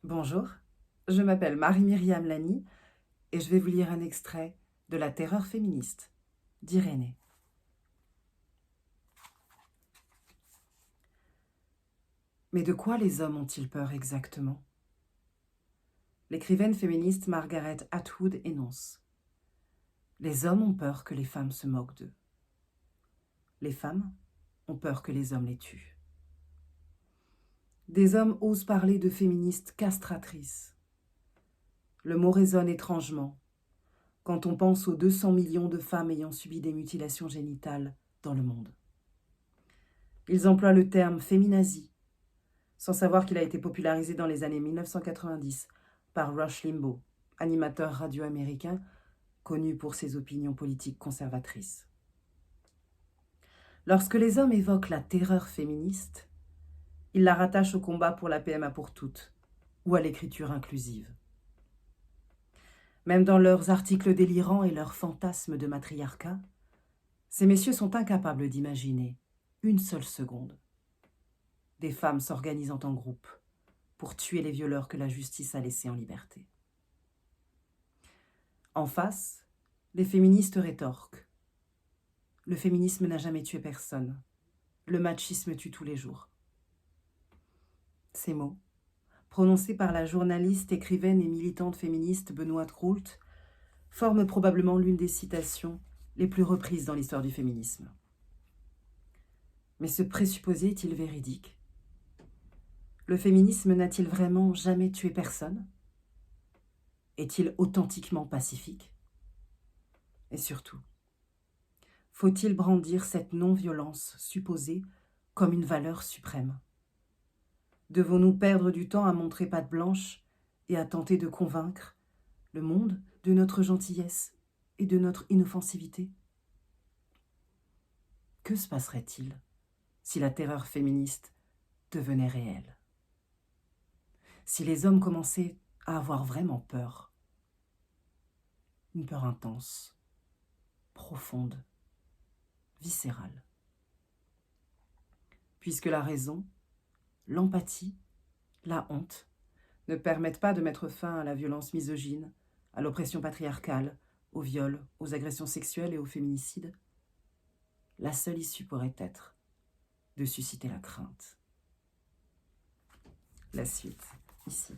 Bonjour, je m'appelle Marie-Myriam Lani et je vais vous lire un extrait de La terreur féministe d'Irénée. Mais de quoi les hommes ont-ils peur exactement? L'écrivaine féministe Margaret Atwood énonce: les hommes ont peur que les femmes se moquent d'eux. Les femmes ont peur que les hommes les tuent. Des hommes osent parler de féministes castratrices. Le mot résonne étrangement quand on pense aux 200 millions de femmes ayant subi des mutilations génitales dans le monde. Ils emploient le terme féminazie, sans savoir qu'il a été popularisé dans les années 1990 par Rush Limbaugh, animateur radio américain connu pour ses opinions politiques conservatrices. Lorsque les hommes évoquent la terreur féministe, ils la rattachent au combat pour la PMA pour toutes ou à l'écriture inclusive. Même dans leurs articles délirants et leurs fantasmes de matriarcat, ces messieurs sont incapables d'imaginer une seule seconde des femmes s'organisant en groupe pour tuer les violeurs que la justice a laissés en liberté. En face, les féministes rétorquent: le féminisme n'a jamais tué personne, le machisme tue tous les jours. Ces mots, prononcés par la journaliste, écrivaine et militante féministe Benoît Roult, forment probablement l'une des citations les plus reprises dans l'histoire du féminisme. Mais ce présupposé est-il véridique? Le féminisme n'a-t-il vraiment jamais tué personne? Est-il authentiquement pacifique? Et surtout, faut-il brandir cette non-violence supposée comme une valeur suprême? Devons-nous perdre du temps à montrer patte blanche et à tenter de convaincre le monde de notre gentillesse et de notre inoffensivité? Que se passerait-il si la terreur féministe devenait réelle? Si les hommes commençaient à avoir vraiment peur, une peur intense, profonde, viscérale. Puisque la raison, l'empathie, la honte ne permettent pas de mettre fin à la violence misogyne, à l'oppression patriarcale, aux viols, aux agressions sexuelles et aux féminicides, la seule issue pourrait être de susciter la crainte. La suite, ici.